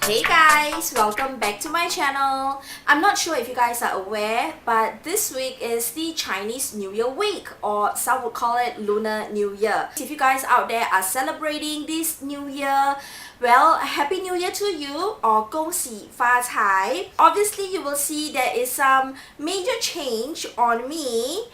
Hey guys, welcome back to my channel. I'm not sure if you guys are aware, but this week is the Chinese New Year week, or some would call it Lunar New Year. If you guys out there are celebrating this New Year, well, Happy New Year to you, or 恭喜发财. Obviously, you will see there is some major change on me.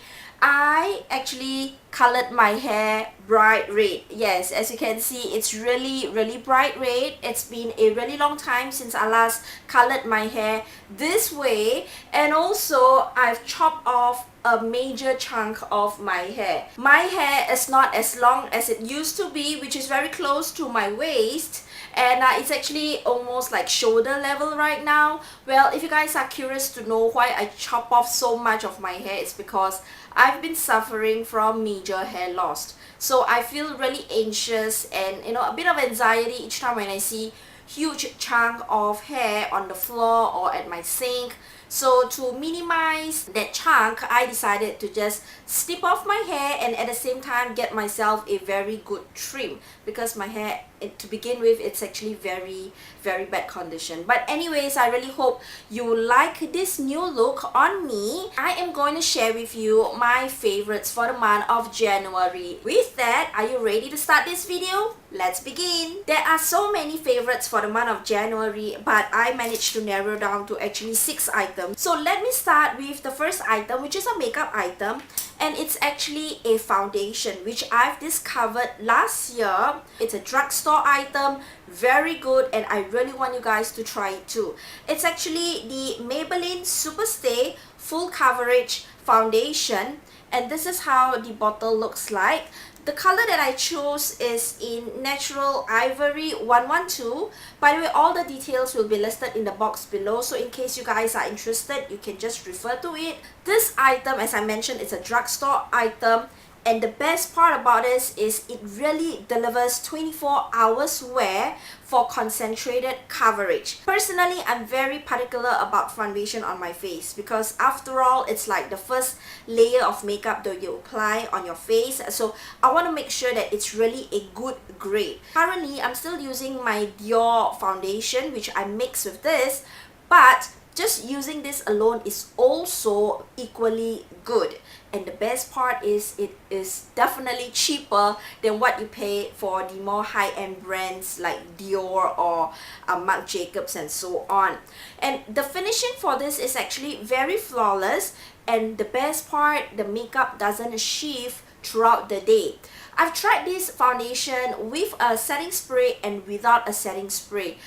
I actually colored my hair bright red. Yes, as you can see, it's really bright red. It's been a really long time since I last colored my hair this way, and also I've chopped off a major chunk of my hair. My hair is not as long as it used to be, which is very close to my waist, and it's actually almost like shoulder level right now. Well, if you guys are curious to know why I chop off so much of my hair, it's because I've been suffering from major hair loss. So I feel really anxious and a bit of anxiety each time when I see huge chunk of hair on the floor or at my sink. So to minimize that chunk, I decided to just snip off my hair and at the same time get myself a very good trim, because my hair, to begin with, it's actually very bad condition. But anyways, I really hope you like this new look on me. I am going to share with you my favorites for the month of January. With that, are you ready to start this video? Let's begin. There are so many favorites for the month of January, but I managed to narrow down to actually 6 items. So let me start with the first item, which is a makeup item, and it's actually a foundation which I've discovered last year. It's a drugstore item, very good, and I really want you guys to try it too. It's actually the Maybelline Superstay Full Coverage Foundation, and this is how the bottle looks like. The color that I chose is in Natural Ivory 112. By the way, all the details will be listed in the box below, so in case you guys are interested, you can just refer to it. This item, as I mentioned, is a drugstore item, and the best part about this is it really delivers 24 hours wear for concentrated coverage. Personally, I'm very particular about foundation on my face, because after all, it's like the first layer of makeup that you apply on your face. So I want to make sure that it's really a good grade. Currently, I'm still using my Dior foundation, which I mix with this, but just using this alone is also equally good. And the best part is it is definitely cheaper than what you pay for the more high-end brands like Dior or Marc Jacobs and so on. And the finishing for this is actually very flawless, and the best part, the makeup doesn't shift throughout the day. I've tried this foundation with a setting spray and without a setting spray.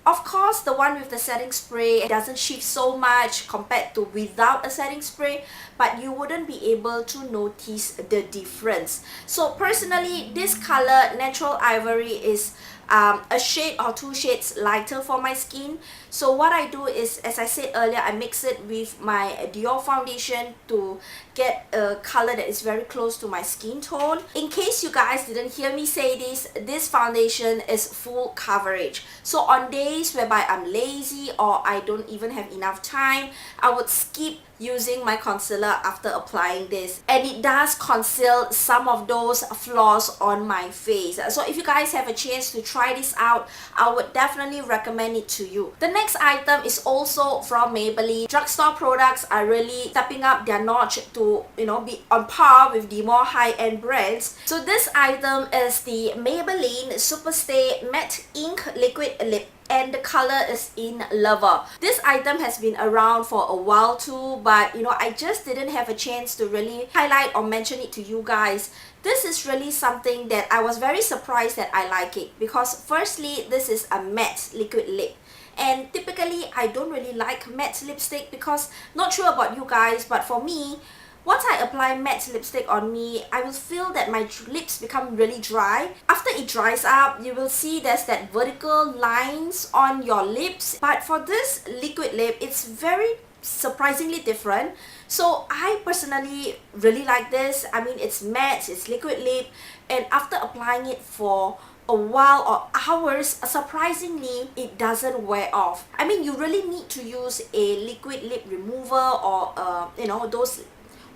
Of course, the one with the setting spray doesn't shift so much compared to without a setting spray, but you wouldn't be able to notice the difference. So personally, this color, Natural Ivory, is a shade or 2 shades lighter for my skin. So what I do is, as I said earlier, I mix it with my Dior foundation to get a color that is very close to my skin tone. In case you guys didn't hear me say this foundation is full coverage. So on days whereby I'm lazy or I don't even have enough time, I would skip using my concealer after applying this, and it does conceal some of those flaws on my face. So if you guys have a chance to try this out, I would definitely recommend it to you. The next item is also from Maybelline. Drugstore products are really stepping up their notch to be on par with the more high-end brands. So this item is the Maybelline Superstay Matte Ink Liquid Lip, and the color is in Lover. This item has been around for a while too, but I just didn't have a chance to really highlight or mention it to you guys. This is really something that I was very surprised that I like it, because firstly, this is a matte liquid lip. And typically, I don't really like matte lipstick, because not sure about you guys, but for me, once I apply matte lipstick on me, I will feel that my lips become really dry. After it dries up, you will see there's that vertical lines on your lips. But for this liquid lip, it's very surprisingly different. So I personally really like this. I mean, it's matte, it's liquid lip, and after applying it for a while or hours, surprisingly, it doesn't wear off. I mean, you really need to use a liquid lip remover or those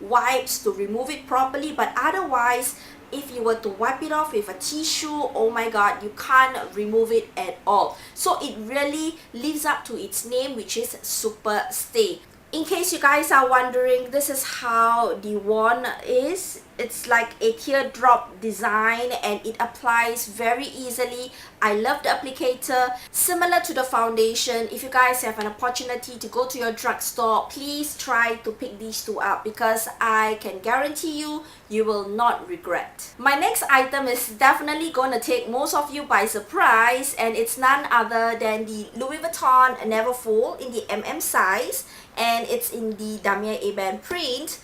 wipes to remove it properly, but otherwise if you were to wipe it off with a tissue, oh my god, you can't remove it at all. So it really lives up to its name, which is Superstay. In case you guys are wondering, this is how the wand is. It's like a teardrop design and it applies very easily. I love the applicator. Similar to the foundation, if you guys have an opportunity to go to your drugstore, please try to pick these two up because I can guarantee you, you will not regret. My next item is definitely going to take most of you by surprise, and it's none other than the Louis Vuitton Neverfull in the MM size, and it's in the Damier Ebene print.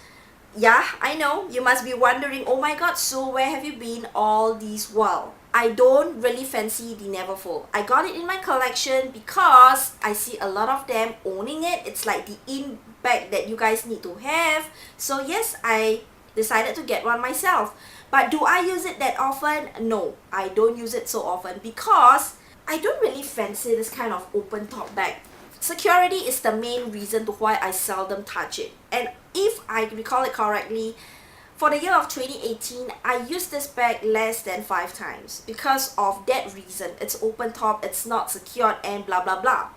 Yeah, I know, you must be wondering, oh my god, so where have you been all this while? I don't really fancy the Neverfull. I got it in my collection because I see a lot of them owning it. It's like the in bag that you guys need to have. So yes, I decided to get one myself. But do I use it that often? No, I don't use it so often because I don't really fancy this kind of open top bag. Security is the main reason to why I seldom touch it. And if I recall it correctly, for the year of 2018, I used this bag less than 5 times because of that reason. It's open top, it's not secured, and blah blah blah.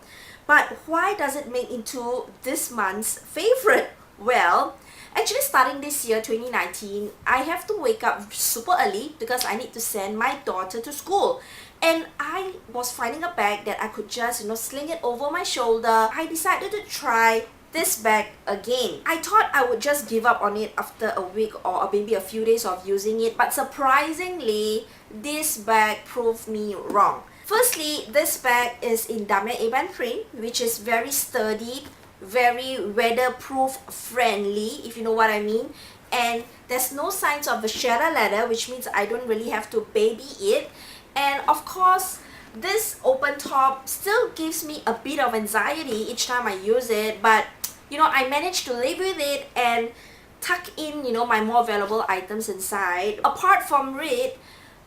But why does it make into this month's favorite? Well, actually starting this year, 2019, I have to wake up super early because I need to send my daughter to school. And I was finding a bag that I could just, sling it over my shoulder. I decided to try this bag again. I thought I would just give up on it after a week or maybe a few days of using it, but surprisingly, this bag proved me wrong. Firstly, this bag is in Damier Ebene print, which is very sturdy, very weatherproof friendly, if you know what I mean. And there's no signs of Vachetta leather, which means I don't really have to baby it. And of course, this open top still gives me a bit of anxiety each time I use it, but I managed to live with it and tuck in my more valuable items inside. Apart from it,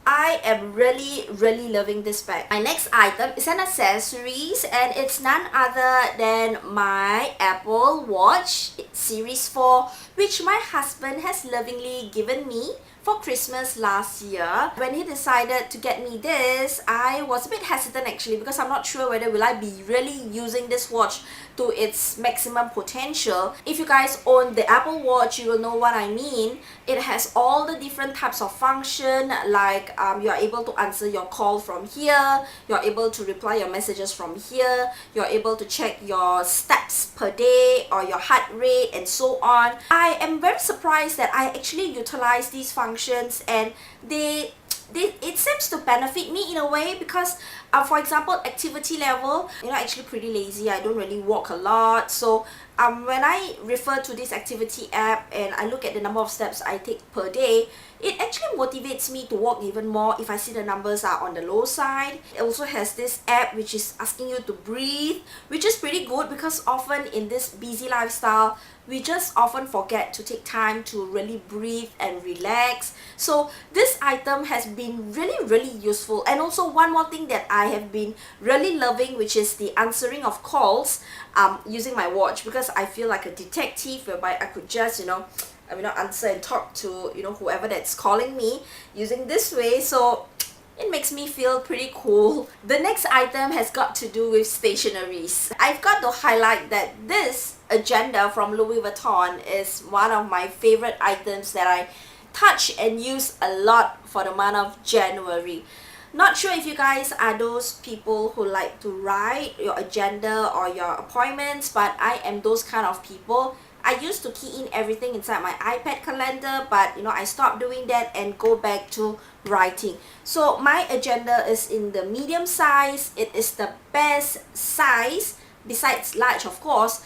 I am really loving this bag. My next item is an accessories, and it's none other than my Apple Watch Series 4, which my husband has lovingly given me for Christmas last year. When he decided to get me this, I was a bit hesitant actually because I'm not sure whether will I be really using this watch to its maximum potential. If you guys own the Apple Watch, you will know what I mean. It has all the different types of function, like you are able to answer your call from here, you're able to reply your messages from here, you're able to check your steps per day or your heart rate and so on. I am very surprised that I actually utilize these functions, and it seems to benefit me in a way because for example, activity level, actually pretty lazy. I don't really walk a lot, so when I refer to this activity app and I look at the number of steps I take per day, it actually motivates me to walk even more if I see the numbers are on the low side. It also has this app which is asking you to breathe, which is pretty good because often in this busy lifestyle, we just often forget to take time to really breathe and relax. So this item has been really useful. And also one more thing that I have been really loving, which is the answering of calls using my watch, because I feel like a detective whereby I could just answer and talk to whoever that's calling me using this way. So it makes me feel pretty cool. The next item has got to do with stationeries. I've got to highlight that this agenda from Louis Vuitton is one of my favorite items that I touch and use a lot for the month of January. Not sure if you guys are those people who like to write your agenda or your appointments, but I am those kind of people. I used to key in everything inside my iPad calendar, but I stopped doing that and go back to writing. So my agenda is in the medium size. It is the best size besides large, of course.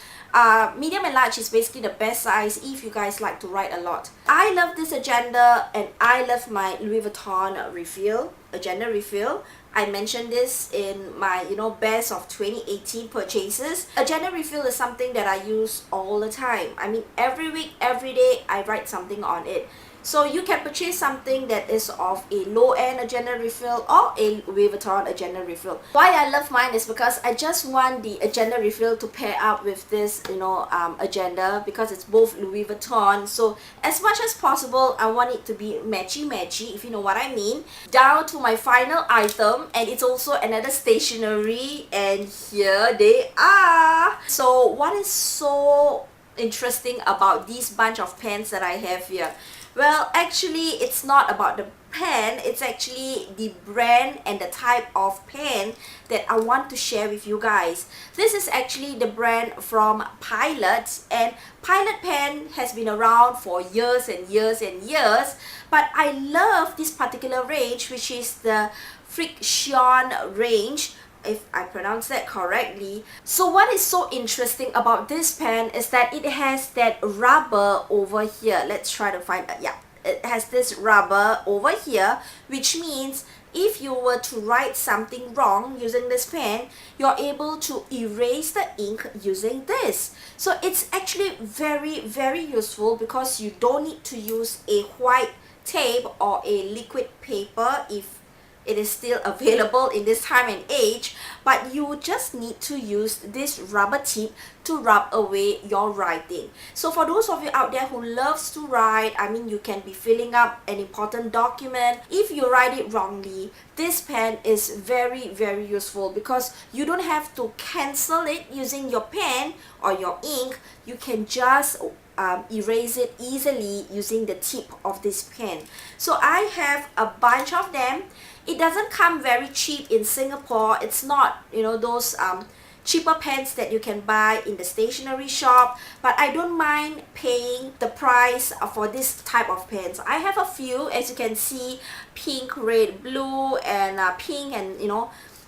Medium and large is basically the best size if you guys like to write a lot. I love this agenda and I love my Louis Vuitton refill. agenda refill. I mentioned this in my best of 2018 purchases. Agenda refill is something that I use all the time. I mean, every week, every day I write something on it. So you can purchase something that is of a low-end agenda refill or a Louis Vuitton agenda refill. Why I love mine is because I just want the agenda refill to pair up with this agenda, because it's both Louis Vuitton. So as much as possible, I want it to be matchy-matchy, if you know what I mean. Down to my final item, and it's also another stationery, and here they are. So what is so interesting about these bunch of pens that I have here? Well, actually, it's not about the pen, it's actually the brand and the type of pen that I want to share with you guys. This is actually the brand from Pilot, and Pilot pen has been around for years and years and years, but I love this particular range, which is the FriXion range, if I pronounce that correctly. So what is so interesting about this pen is that it has that rubber over here. Let's try to find that. Yeah, it has this rubber over here, which means if you were to write something wrong using this pen, you're able to erase the ink using this. So it's actually very, very useful, because you don't need to use a white tape or a liquid paper if it is still available in this time and age, but you just need to use this rubber tip to rub away your writing. So for those of you out there who loves to write, I mean, you can be filling up an important document. If you write it wrongly, this pen is very, very useful, because you don't have to cancel it using your pen or your ink. You can just erase it easily using the tip of this pen. So I have a bunch of them. It doesn't come very cheap in Singapore. It's not, those cheaper pens that you can buy in the stationery shop, but I don't mind paying the price for this type of pens. I have a few, as you can see, pink, red, blue, and pink, and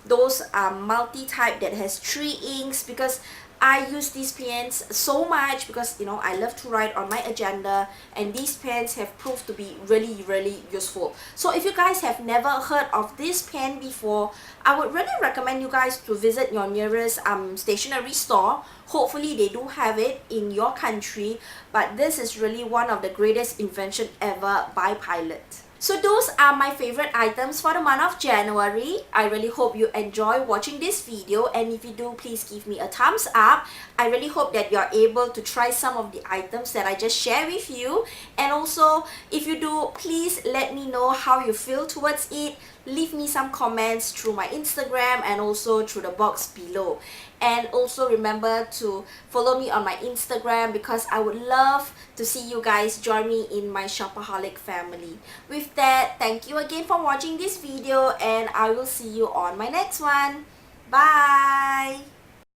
those multi-type that has 3 inks, because I use these pens so much, because I love to write on my agenda, and these pens have proved to be really, really useful. So if you guys have never heard of this pen before, I would really recommend you guys to visit your nearest stationery store. Hopefully they do have it in your country, but this is really one of the greatest invention ever by Pilot. So those are my favorite items for the month of January. I really hope you enjoy watching this video, and if you do, please give me a thumbs up. I really hope that you're able to try some of the items that I just shared with you, and also if you do, please let me know how you feel towards it. Leave me some comments through my Instagram and also through the box below. And also remember to follow me on my Instagram, because I would love to see you guys join me in my Shopaholic family. With that, thank you again for watching this video, and I will see you on my next one. Bye!